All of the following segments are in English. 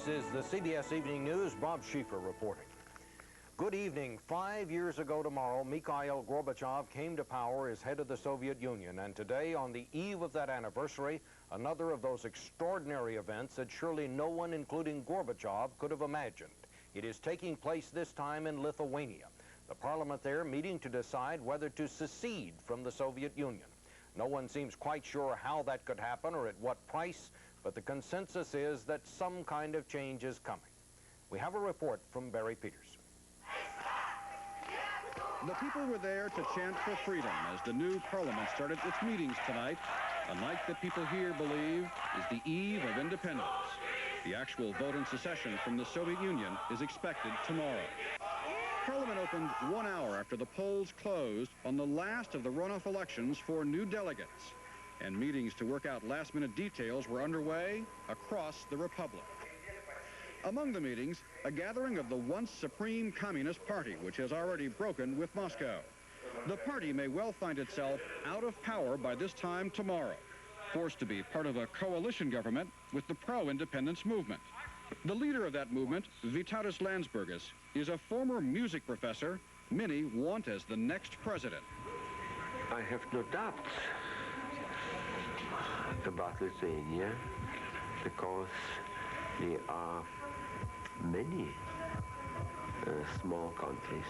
This is the CBS Evening News. Bob Schieffer reporting. Good evening. 5 years ago tomorrow, Mikhail Gorbachev came to power as head of the Soviet Union. And today, on the eve of that anniversary, another of those extraordinary events that surely no one, including Gorbachev, could have imagined. It is taking place this time in Lithuania. The parliament there meeting to decide whether to secede from the Soviet Union. No one seems quite sure how that could happen or at what price, but the consensus is that some kind of change is coming. We have a report from Barry Peters. The people were there to chant for freedom as the new parliament started its meetings tonight, a night that people here believe is the eve of independence. The actual vote in secession from the Soviet Union is expected tomorrow. Parliament opened 1 hour after the polls closed on the last of the runoff elections for new delegates. And meetings to work out last-minute details were underway across the Republic. Among the meetings, a gathering of the once supreme Communist Party, which has already broken with Moscow. The party may well find itself out of power by this time tomorrow, forced to be part of a coalition government with the pro-independence movement. The leader of that movement, Vytautas Landsbergis, is a former music professor many want as the next president. I have no doubts about Lithuania because there are many small countries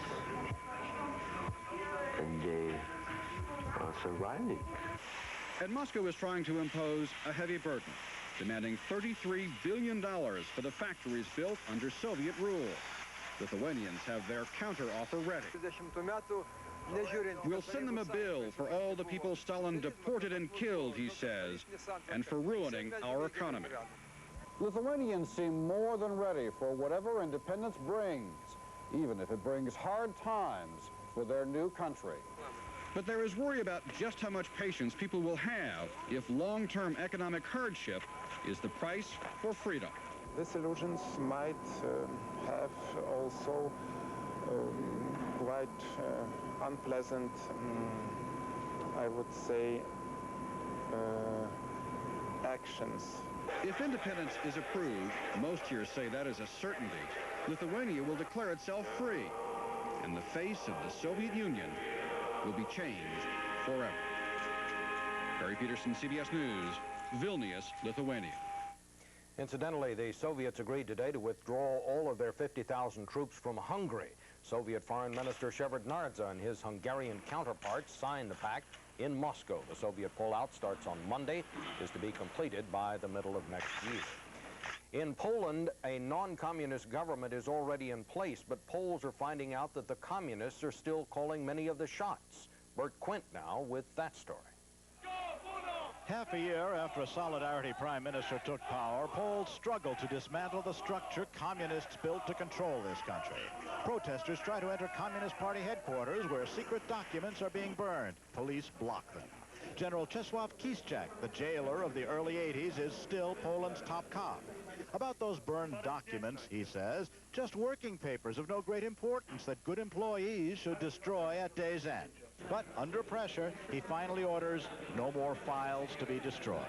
and they are surviving. And Moscow is trying to impose a heavy burden, demanding $33 billion for the factories built under Soviet rule. Lithuanians have their counteroffer ready. We'll send them a bill for all the people Stalin deported and killed, he says, and for ruining our economy. Lithuanians seem more than ready for whatever independence brings, even if it brings hard times for their new country. But there is worry about just how much patience people will have if long-term economic hardship is the price for freedom. Disillusions might have also quite unpleasant, I would say, actions. If independence is approved, most here say that is a certainty, Lithuania will declare itself free, and the face of the Soviet Union will be changed forever. Barry Peterson, CBS News, Vilnius, Lithuania. Incidentally, the Soviets agreed today to withdraw all of their 50,000 troops from Hungary. Soviet Foreign Minister Shevardnadze and his Hungarian counterparts signed the pact in Moscow. The Soviet pullout starts on Monday, is to be completed by the middle of next year. In Poland, a non-communist government is already in place, but Poles are finding out that the communists are still calling many of the shots. Bert Quint now with that story. Half a year after a Solidarity prime minister took power, Poles struggled to dismantle the structure communists built to control this country. Protesters try to enter Communist Party headquarters where secret documents are being burned. Police block them. General Czesław Kiszczak, the jailer of the early 80s, is still Poland's top cop. About those burned documents, he says, just working papers of no great importance that good employees should destroy at day's end. But under pressure, he finally orders no more files to be destroyed.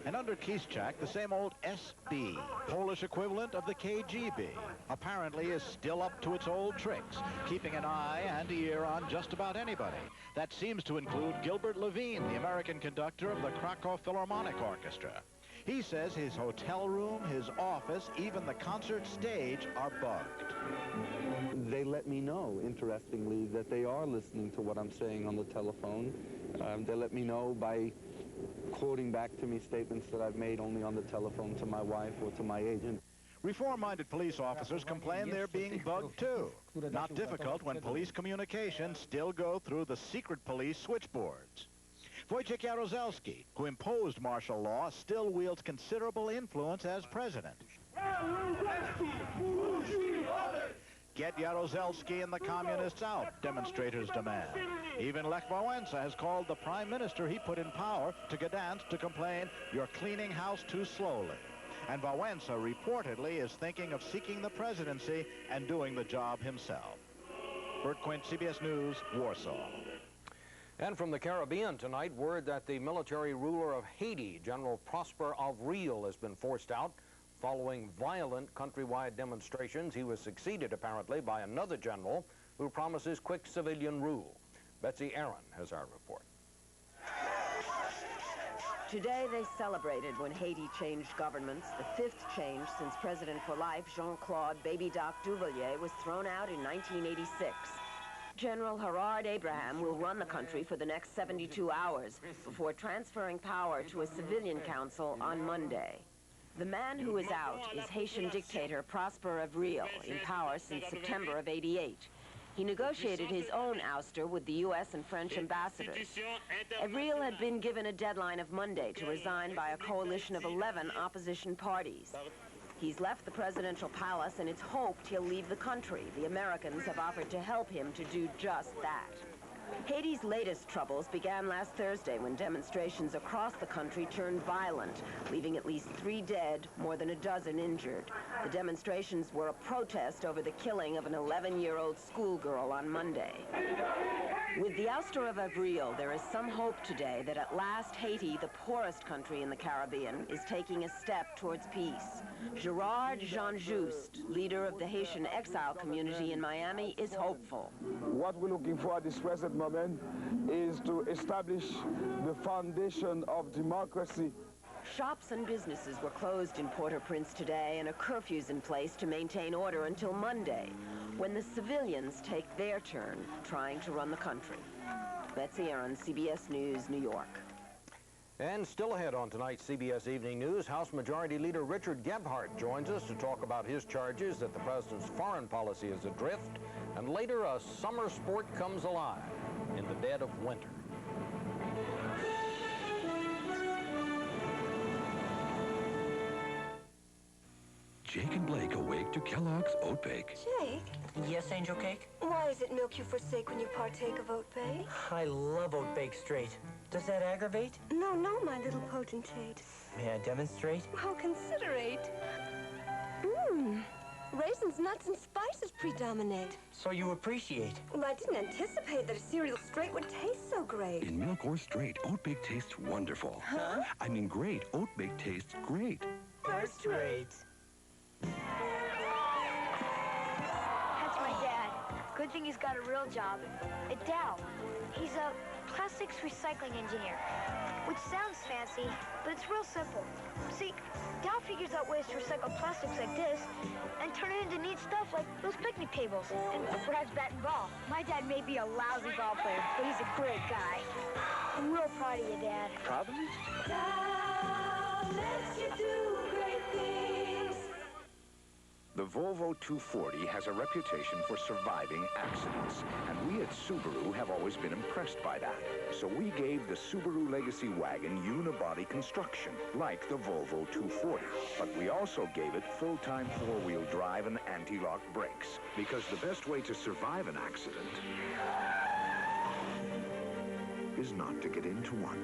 And under Kiszczak, the same old SB, Polish equivalent of the KGB, apparently is still up to its old tricks, keeping an eye and ear on just about anybody. That seems to include Gilbert Levine, the American conductor of the Krakow Philharmonic Orchestra. He says his hotel room, his office, even the concert stage are bugged. They let me know, interestingly, that they are listening to what I'm saying on the telephone. They let me know by quoting back to me statements that I've made only on the telephone to my wife or to my agent. Reform-minded police officers complain they're being bugged too. Not difficult when police communications still go through the secret police switchboards. Wojciech Jaruzelski, who imposed martial law, still wields considerable influence as president. Get Jaruzelski and the communists out, demonstrators demand. Even Lech Wałęsa has called the prime minister he put in power to Gdansk to complain, "You're cleaning house too slowly." And Wałęsa reportedly is thinking of seeking the presidency and doing the job himself. Bert Quint, CBS News, Warsaw. And from the Caribbean tonight, word that the military ruler of Haiti, General Prosper Avril, has been forced out. Following violent countrywide demonstrations, he was succeeded apparently by another general who promises quick civilian rule. Betsy Aaron has our report. Today they celebrated when Haiti changed governments, the fifth change since President for Life Jean-Claude Baby Doc Duvalier was thrown out in 1986. General Gerard Abraham will run the country for the next 72 hours before transferring power to a civilian council on Monday. The man who is out is Haitian dictator Prosper Avril, in power since September of '88. He negotiated his own ouster with the U.S. and French ambassadors. Avril had been given a deadline of Monday to resign by a coalition of 11 opposition parties. He's left the presidential palace, and it's hoped he'll leave the country. The Americans have offered to help him to do just that. Haiti's latest troubles began last Thursday when demonstrations across the country turned violent, leaving at least 3 dead, more than a dozen injured. The demonstrations were a protest over the killing of an 11-year-old schoolgirl on Monday. With the ouster of Avril, there is some hope today that at last Haiti, the poorest country in the Caribbean, is taking a step towards peace. Gerard Jean-Just, leader of the Haitian exile community in Miami, is hopeful. What we're looking for at this present moment is to establish the foundation of democracy. Shops and businesses were closed in Port-au-Prince today, and a curfew's in place to maintain order until Monday, when the civilians take their turn trying to run the country. Betsy Aaron, CBS News, New York. And still ahead on tonight's CBS Evening News, House Majority Leader Richard Gebhardt joins us to talk about his charges that the president's foreign policy is adrift, and later a summer sport comes alive in the dead of winter. Jake and Blake awake to Kellogg's Oat Bake. Jake? Yes, Angel Cake? Why is it milk you forsake when you partake of oat bake? I love Oat Bake straight. Does that aggravate? No, my little potentate. May I demonstrate? How considerate. Raisins, nuts, and spices predominate. So you appreciate? Well, I didn't anticipate that a cereal straight would taste so great. In milk or straight, Oat Bake tastes wonderful. Huh? I mean great. Oat Bake tastes great. First rate. That's my dad. Good thing he's got a real job at Dow. He's a plastics recycling engineer, which sounds fancy, but it's real simple. See, Dow figures out ways to recycle plastics like this and turn it into neat stuff like those picnic tables and perhaps bat and ball. My dad may be a lousy ball player, but he's a great guy. I'm real proud of you, Dad. Proud of me? Dow lets you do great things. The Volvo 240 has a reputation for surviving accidents, and we at Subaru have always been impressed by that. So we gave the Subaru Legacy wagon unibody construction, like the Volvo 240. But we also gave it full-time four-wheel drive and anti-lock brakes, because the best way to survive an accident is not to get into one.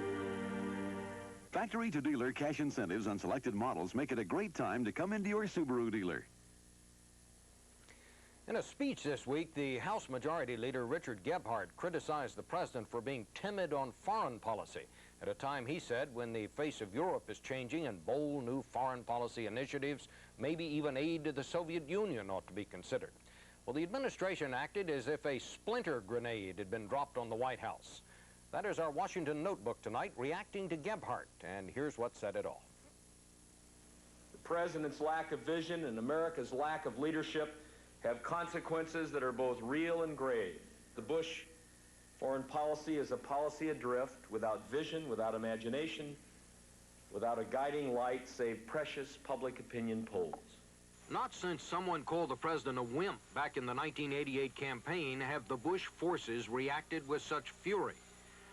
Factory-to-dealer cash incentives on selected models make it a great time to come into your Subaru dealer. In a speech this week, the House Majority Leader Richard Gebhardt criticized the president for being timid on foreign policy at a time, he said, when the face of Europe is changing and bold new foreign policy initiatives, maybe even aid to the Soviet Union, ought to be considered. Well, the administration acted as if a splinter grenade had been dropped on the White House. That is our Washington Notebook tonight, reacting to Gebhardt, and here's what said it all. The president's lack of vision and America's lack of leadership have consequences that are both real and grave. The Bush foreign policy is a policy adrift, without vision, without imagination, without a guiding light save precious public opinion polls. Not since someone called the president a wimp back in the 1988 campaign have the Bush forces reacted with such fury.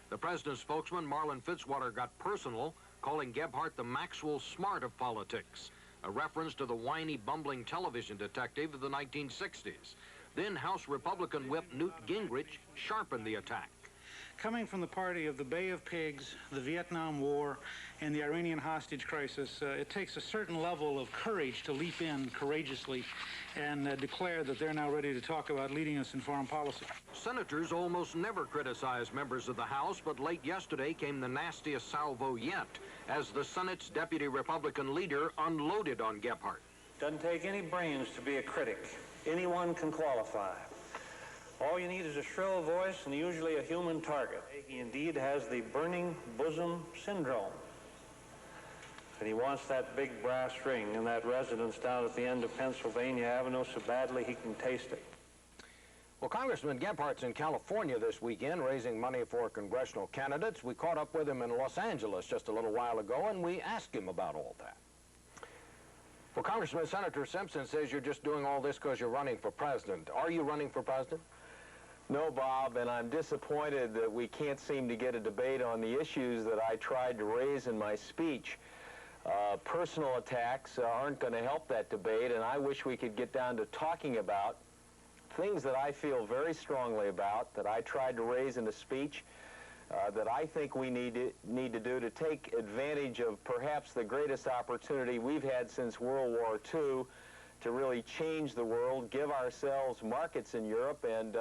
The president's spokesman, Marlin Fitzwater, got personal, calling Gebhardt the Maxwell Smart of politics, a reference to the whiny, bumbling television detective of the 1960s. Then House Republican whip Newt Gingrich sharpened the attack. Coming from the party of the Bay of Pigs, the Vietnam War, and the Iranian hostage crisis, it takes a certain level of courage to leap in courageously and declare that they're now ready to talk about leading us in foreign policy. Senators almost never criticize members of the House, but late yesterday came the nastiest salvo yet as the Senate's deputy Republican leader unloaded on Gephardt. Doesn't take any brains to be a critic. Anyone can qualify. All you need is a shrill voice and usually a human target. He indeed has the burning bosom syndrome. And he wants that big brass ring in that residence down at the end of Pennsylvania Avenue so badly he can taste it. Well, Congressman Gephardt's in California this weekend raising money for congressional candidates. We caught up with him in Los Angeles just a little while ago, and we asked him about all that. Well, Congressman, Senator Simpson says you're just doing all this because you're running for president. Are you running for president? No, Bob, and I'm disappointed that we can't seem to get a debate on the issues that I tried to raise in my speech. Personal attacks aren't going to help that debate, and I wish we could get down to talking about things that I feel very strongly about, that I tried to raise in a speech, that I think we need to do to take advantage of perhaps the greatest opportunity we've had since World War II to really change the world, give ourselves markets in Europe, and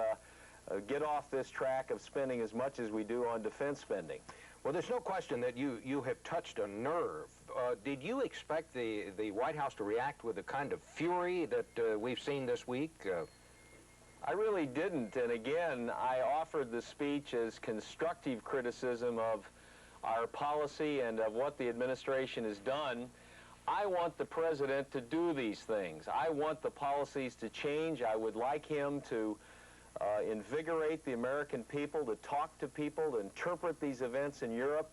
get off this track of spending as much as we do on defense spending. Well, there's no question that you have touched a nerve. Did you expect the White House to react with the kind of fury that we've seen this week? I really didn't, and again, I offered the speech as constructive criticism of our policy and of what the administration has done. I want the president to do these things. I want the policies to change. I would like him to invigorate the American people, to talk to people, to interpret these events in Europe,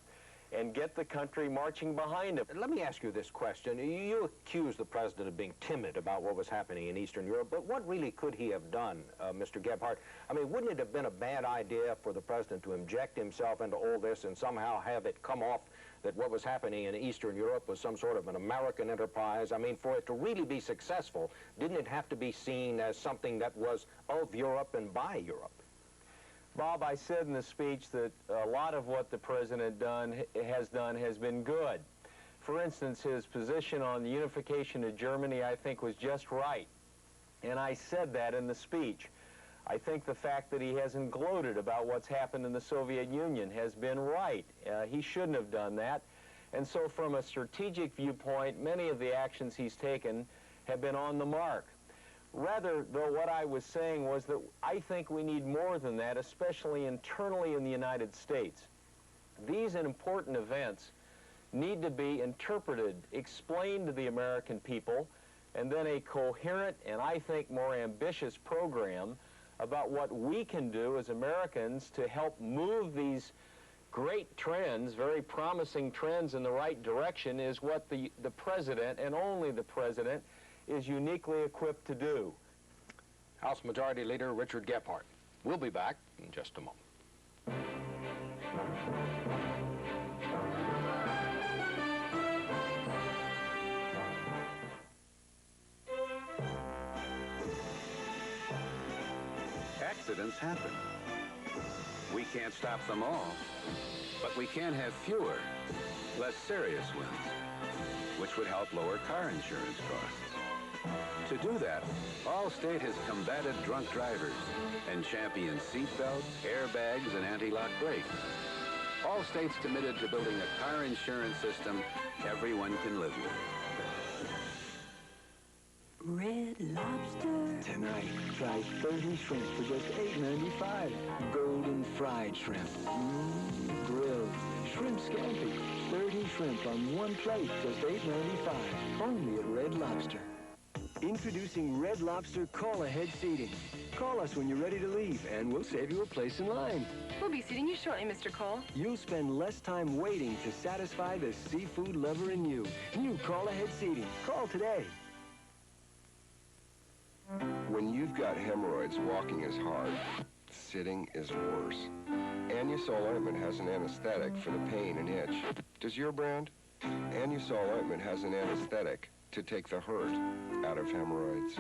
and get the country marching behind him. Let me ask you this question. You accused the president of being timid about what was happening in Eastern Europe, but what really could he have done, Mr. Gephardt? I mean, wouldn't it have been a bad idea for the president to inject himself into all this and somehow have it come off that what was happening in Eastern Europe was some sort of an American enterprise? I mean, for it to really be successful, didn't it have to be seen as something that was of Europe and by Europe? Bob, I said in the speech that a lot of what the president has done has been good. For instance, his position on the unification of Germany, I think, was just right. And I said that in the speech. I think the fact that he hasn't gloated about what's happened in the Soviet Union has been right. He shouldn't have done that. And so from a strategic viewpoint, many of the actions he's taken have been on the mark. Rather, though, what I was saying was that I think we need more than that, especially internally in the United States. These important events need to be interpreted, explained to the American people, and then a coherent and I think more ambitious program about what we can do as Americans to help move these great trends, very promising trends in the right direction, is what the president, and only the president, is uniquely equipped to do. House Majority Leader Richard Gephardt. We'll be back in just a moment. Accidents happen. We can't stop them all, but we can have fewer, less serious ones, which would help lower car insurance costs. To do that, Allstate has combated drunk drivers and championed seatbelts, airbags, and anti-lock brakes. Allstate's committed to building a car insurance system everyone can live with. Red Lobster. Tonight, try 30 shrimp for just $8.95. Golden fried shrimp. Grilled. Shrimp scampi. 30 shrimp on one plate, just $8.95. Only at Red Lobster. Introducing Red Lobster call-ahead seating. Call us when you're ready to leave, and we'll save you a place in line. We'll be seating you shortly, Mr. Cole. You'll spend less time waiting to satisfy the seafood lover in you. New call-ahead seating. Call today. When you've got hemorrhoids, walking is hard. Sitting is worse. Anusol ointment has an anesthetic for the pain and itch. Does your brand? Anusol ointment has an anesthetic to take the hurt out of hemorrhoids.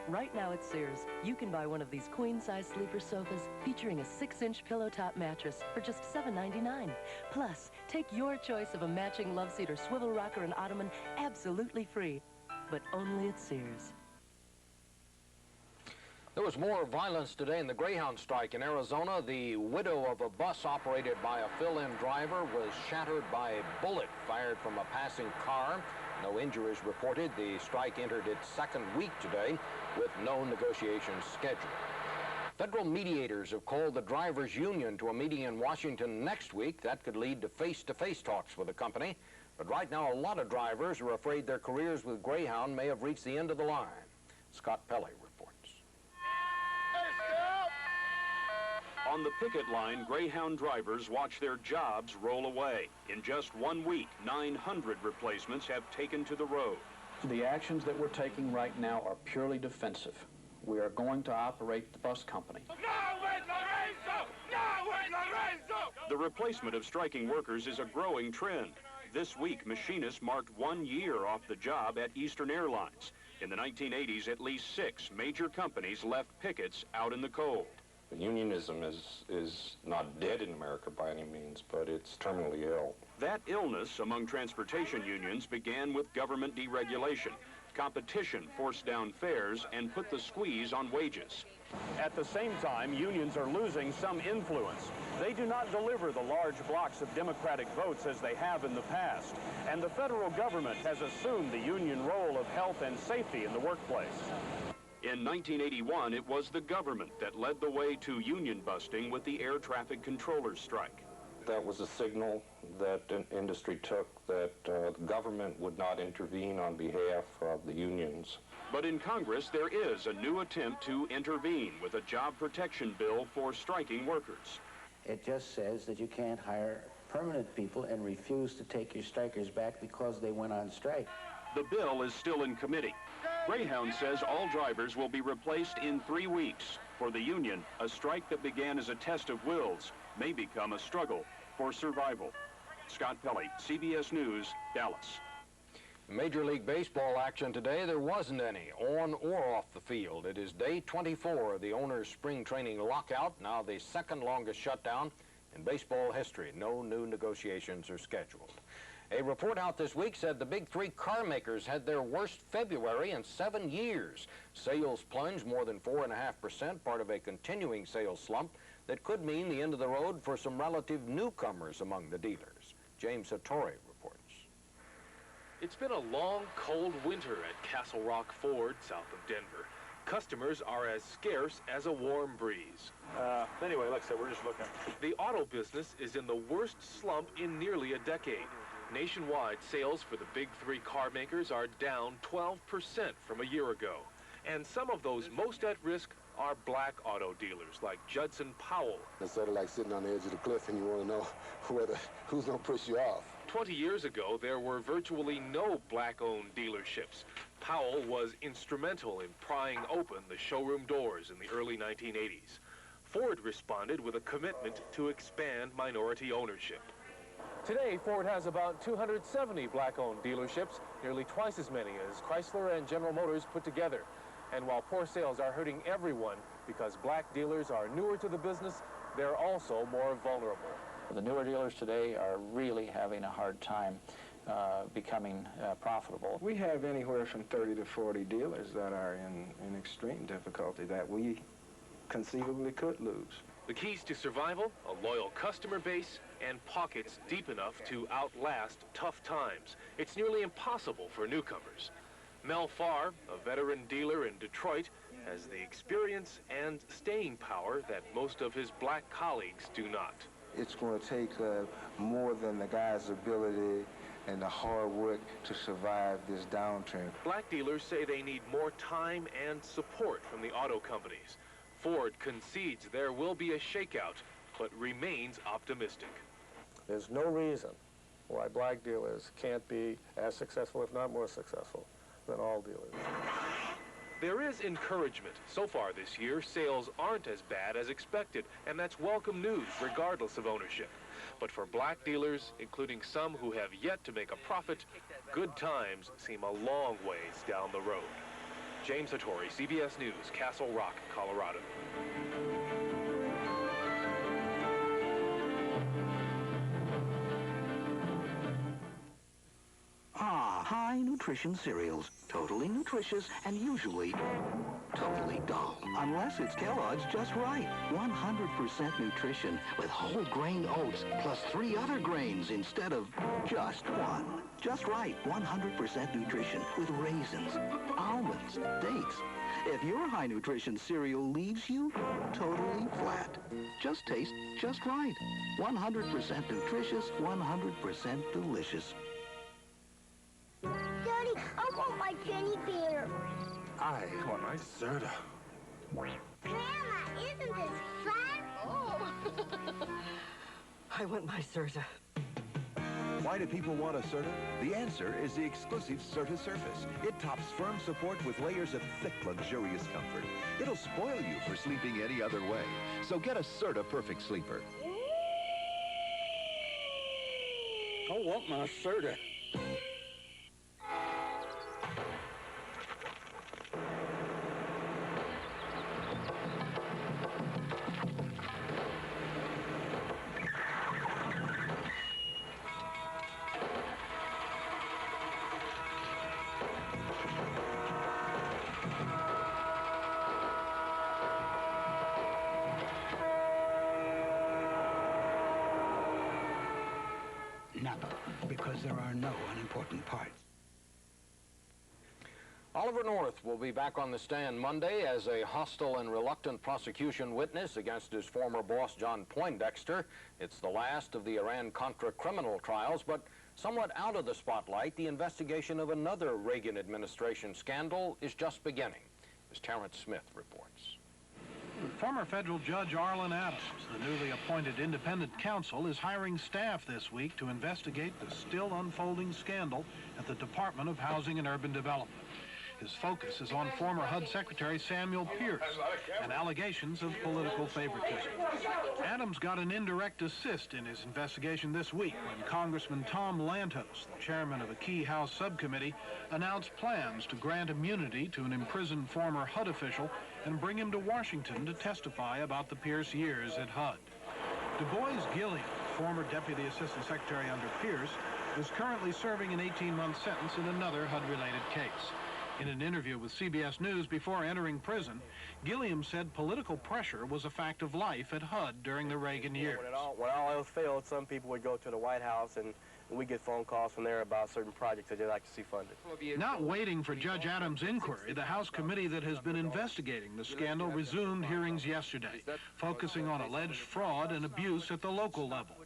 Right now at Sears, you can buy one of these queen-size sleeper sofas featuring a 6-inch pillow top mattress for just $7.99. Plus, take your choice of a matching love seat or swivel rocker and ottoman absolutely free, but only at Sears. There was more violence today in the Greyhound strike in Arizona. The widow of a bus operated by a fill-in driver was shattered by a bullet fired from a passing car. No injuries reported. The strike entered its second week today with no negotiations scheduled. Federal mediators have called the drivers' union to a meeting in Washington next week. That could lead to face-to-face talks with the company. But right now, a lot of drivers are afraid their careers with Greyhound may have reached the end of the line. Scott Pelley reports. On the picket line, Greyhound drivers watch their jobs roll away. In just 1 week, 900 replacements have taken to the road. The actions that we're taking right now are purely defensive. We are going to operate the bus company. The replacement of striking workers is a growing trend. This week, machinists marked 1 year off the job at Eastern Airlines. In the 1980s, at least 6 major companies left pickets out in the cold. Unionism is not dead in America by any means, but it's terminally ill. That illness among transportation unions began with government deregulation. Competition forced down fares and put the squeeze on wages. At the same time, unions are losing some influence. They do not deliver the large blocks of Democratic votes as they have in the past. And the federal government has assumed the union role of health and safety in the workplace. In 1981, it was the government that led the way to union busting with the air traffic controllers strike. That was a signal that an industry took that the government would not intervene on behalf of the unions. But in Congress, there is a new attempt to intervene with a job protection bill for striking workers. It just says that you can't hire permanent people and refuse to take your strikers back because they went on strike. The bill is still in committee. Greyhound says all drivers will be replaced in 3 weeks. For the union, a strike that began as a test of wills may become a struggle for survival. Scott Pelley, CBS News, Dallas. Major League Baseball action today. There wasn't any on or off the field. It is day 24 of the owners' spring training lockout, now the second longest shutdown in baseball history. No new negotiations are scheduled. A report out this week said the big 3 car makers had their worst February in 7 years. Sales plunged more than 4.5%, part of a continuing sales slump that could mean the end of the road for some relative newcomers among the dealers. James Hattori reports. It's been a long, cold winter at Castle Rock Ford, south of Denver. Customers are as scarce as a warm breeze. Anyway, like I said, we're just looking. The auto business is in the worst slump in nearly a decade. Nationwide, sales for the big 3 car makers are down 12% from a year ago. And some of those most at risk are black auto dealers like Judson Powell. It's sort of like sitting on the edge of the cliff and you want to know who's going to push you off. 20 years ago, there were virtually no black-owned dealerships. Powell was instrumental in prying open the showroom doors in the early 1980s. Ford responded with a commitment to expand minority ownership. Today, Ford has about 270 black-owned dealerships, nearly twice as many as Chrysler and General Motors put together. And while poor sales are hurting everyone because black dealers are newer to the business, they're also more vulnerable. The newer dealers today are really having a hard time becoming profitable. We have anywhere from 30 to 40 dealers that are in extreme difficulty that we conceivably could lose. The keys to survival, a loyal customer base, and pockets deep enough to outlast tough times. It's nearly impossible for newcomers. Mel Farr, a veteran dealer in Detroit, has the experience and staying power that most of his black colleagues do not. It's going to take more than the guy's ability and the hard work to survive this downturn. Black dealers say they need more time and support from the auto companies. Ford concedes there will be a shakeout, but remains optimistic. There's no reason why black dealers can't be as successful, if not more successful, than all dealers. There is encouragement. So far this year, sales aren't as bad as expected, and that's welcome news regardless of ownership. But for black dealers, including some who have yet to make a profit, good times seem a long ways down the road. James Hattori, CBS News, Castle Rock, Colorado. Ah, high nutrition cereals. Totally nutritious and usually totally dull. Unless it's Kellogg's Just Right. 100% nutrition with whole grain oats plus 3 other grains instead of just one. Just Right. 100% nutrition with raisins, almonds, dates. If your high nutrition cereal leaves you totally flat, just taste Just Right. 100% nutritious, 100% delicious. Daddy, I want my teddy bear. I want my soda. Grandma, isn't this fun? Oh. I want my Certa. Why do people want a Certa? The answer is the exclusive Certa Surface. It tops firm support with layers of thick, luxurious comfort. It'll spoil you for sleeping any other way. So get a Certa Perfect Sleeper. I want my Certa. Because there are no unimportant parts. Oliver North will be back on the stand Monday as a hostile and reluctant prosecution witness against his former boss, John Poindexter. It's the last of the Iran-Contra criminal trials, but somewhat out of the spotlight, the investigation of another Reagan administration scandal is just beginning, as Terrence Smith reports. Former federal judge Arlen Adams, the newly appointed independent counsel, is hiring staff this week to investigate the still unfolding scandal at the Department of Housing and Urban Development. His focus is on former HUD Secretary Samuel Pierce and allegations of political favoritism. Adams got an indirect assist in his investigation this week when Congressman Tom Lantos, the chairman of a key House subcommittee, announced plans to grant immunity to an imprisoned former HUD official and bring him to Washington to testify about the Pierce years at HUD. Du Bois Gilliam, former Deputy Assistant Secretary under Pierce, is currently serving an 18-month sentence in another HUD-related case. In an interview with CBS News before entering prison, Gilliam said political pressure was a fact of life at HUD during the Reagan years. When all else failed, some people would go to the White House and we get phone calls from there about certain projects that they'd like to see funded. Not waiting for Judge Adams' inquiry, the House committee that has been investigating the scandal resumed hearings yesterday, focusing on alleged fraud and abuse at the local level.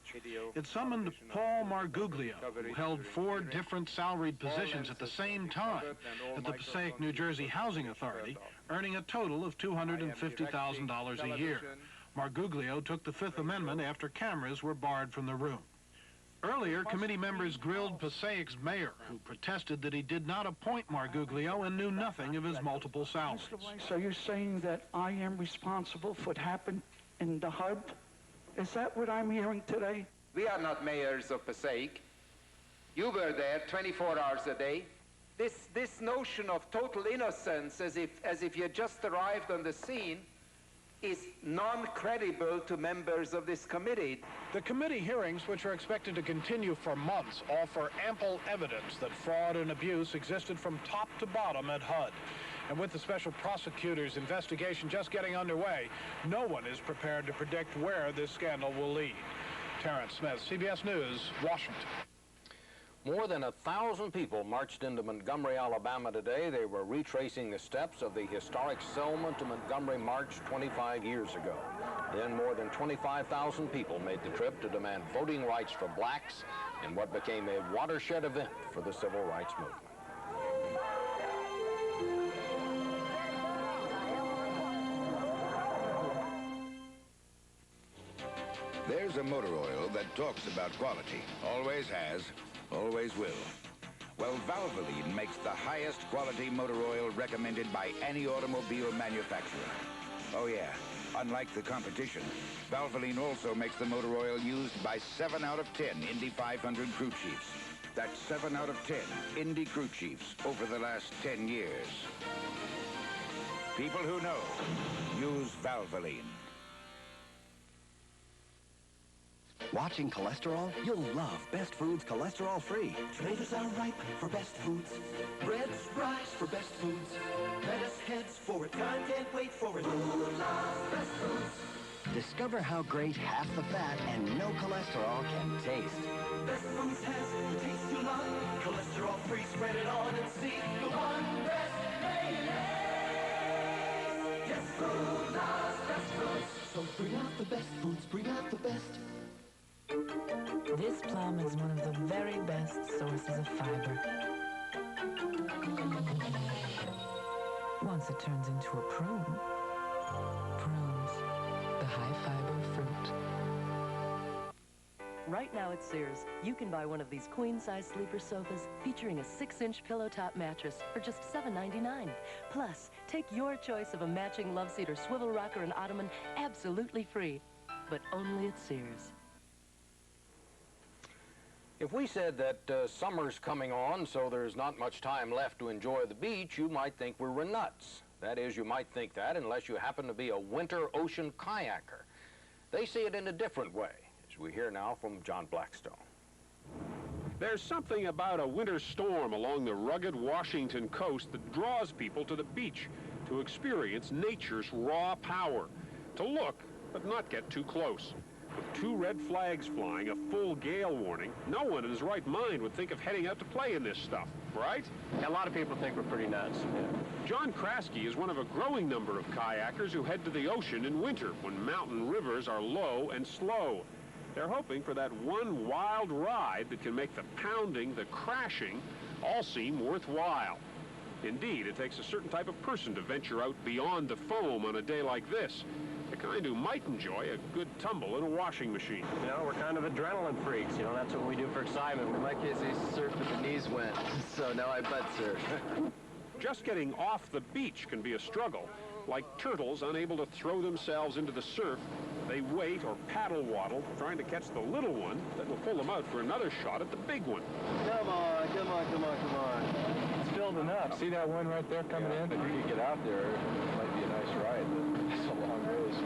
It summoned Paul Marguglio, who held 4 different salaried positions at the same time at the Passaic, New Jersey Housing Authority, earning a total of $250,000 a year. Marguglio took the Fifth Amendment after cameras were barred from the room. Earlier, committee members grilled Passaic's mayor, who protested that he did not appoint Marguglio and knew nothing of his multiple salaries. Mr. Weiss, are you saying that I am responsible for what happened in the HUD? Is that what I'm hearing today? We are not mayors of Passaic. You were there 24 hours a day. This notion of total innocence, as if you just arrived on the scene, is non-credible to members of this committee. The committee hearings, which are expected to continue for months, offer ample evidence that fraud and abuse existed from top to bottom at HUD. And with the special prosecutor's investigation just getting underway, no one is prepared to predict where this scandal will lead. Terrence Smith, CBS News, Washington. More than 1,000 people marched into Montgomery, Alabama today. They were retracing the steps of the historic Selma to Montgomery March 25 years ago. Then more than 25,000 people made the trip to demand voting rights for blacks in what became a watershed event for the civil rights movement. There's a motor oil that talks about quality. Always has. Always will. Well, Valvoline makes the highest quality motor oil recommended by any automobile manufacturer. Oh yeah, unlike the competition, Valvoline also makes the motor oil used by 7 out of 10 Indy 500 crew chiefs. That's 7 out of 10 Indy crew chiefs over the last 10 years. People who know use Valvoline. Watching cholesterol? You'll love Best Foods cholesterol free. Tomatoes are ripe for Best Foods. Breads rise for Best Foods. Lettuce heads forward. Time can't wait for it. Who loves Best Foods? Discover how great half the fat and no cholesterol can taste. Best Foods has the taste you love. Cholesterol free, spread it on and see the one best mayonnaise. Yes, food loves Best Foods. So bring out the Best Foods, bring out the best. This plum is one of the very best sources of fiber. Once it turns into a prune. Prunes, the high-fiber fruit. Right now at Sears, you can buy one of these queen-size sleeper sofas featuring a 6-inch pillow top mattress for just $7.99. Plus, take your choice of a matching love seat or swivel rocker and ottoman absolutely free, but only at Sears. If we said that summer's coming on, so there's not much time left to enjoy the beach, you might think we were nuts. That is, you might think that unless you happen to be a winter ocean kayaker. They see it in a different way, as we hear now from John Blackstone. There's something about a winter storm along the rugged Washington coast that draws people to the beach to experience nature's raw power, to look but not get too close. With 2 red flags flying, a full gale warning, no one in his right mind would think of heading out to play in this stuff, right? A lot of people think we're pretty nuts. Yeah. John Kraske is one of a growing number of kayakers who head to the ocean in winter when mountain rivers are low and slow. They're hoping for that one wild ride that can make the pounding, the crashing, all seem worthwhile. Indeed, it takes a certain type of person to venture out beyond the foam on a day like this. The kind who might enjoy a good tumble in a washing machine. You know, we're kind of adrenaline freaks. You know, that's what we do for excitement. In my case, I used to surf with the knees went, so now I butt surf. Just getting off the beach can be a struggle. Like turtles unable to throw themselves into the surf, they wait or paddle waddle, trying to catch the little one that will pull them out for another shot at the big one. Come on, come on, come on, come on. It's filled enough. See that one right there coming in? If you could get out there, it might be a nice ride, but it's a long race.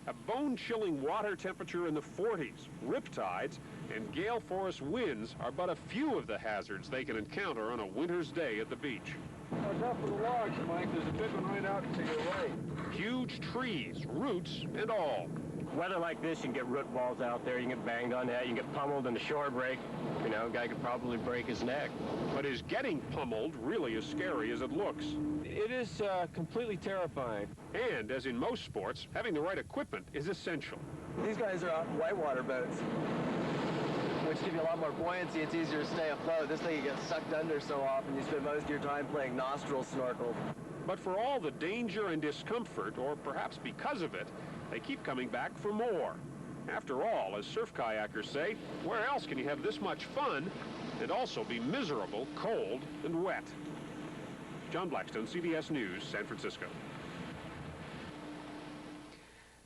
A bone-chilling water temperature in the 40s, riptides, and gale force winds are but a few of the hazards they can encounter on a winter's day at the beach. Watch out for the logs, Mike. There's a big one right out to your right. Huge trees, roots, and all. Weather like this, you can get root balls out there, you can get banged on the head, you can get pummeled in the shore break. You know, a guy could probably break his neck. But is getting pummeled really as scary as it looks? It is completely terrifying. And, as in most sports, having the right equipment is essential. These guys are whitewater boats, which give you a lot more buoyancy. It's easier to stay afloat. This thing, you get sucked under so often, you spend most of your time playing nostril snorkel. But for all the danger and discomfort, or perhaps because of it, they keep coming back for more. After all, as surf kayakers say, where else can you have this much fun and also be miserable, cold, and wet? John Blackstone, CBS News, San Francisco.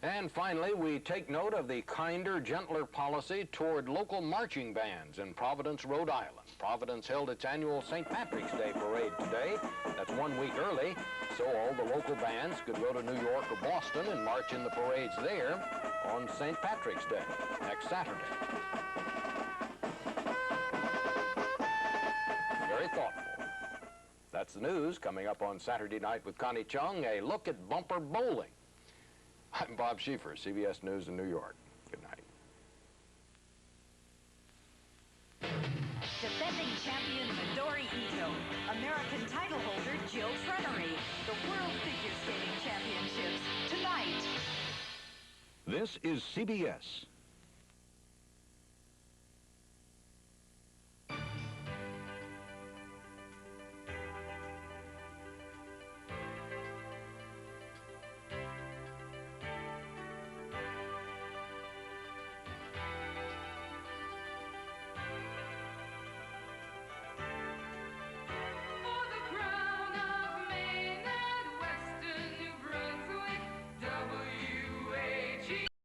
And finally, we take note of the kinder, gentler policy toward local marching bands in Providence, Rhode Island. Providence held its annual St. Patrick's Day parade today. That's 1 week early, so all the local bands could go to New York or Boston and march in the parades there on St. Patrick's Day, next Saturday. Very thoughtful. That's the news. Coming up on Saturday Night with Connie Chung, a look at bumper bowling. I'm Bob Schieffer, CBS News in New York. Good night. Defending champion Midori Ito, American title holder Jill Trenery, the World Figure Skating Championships tonight. This is CBS.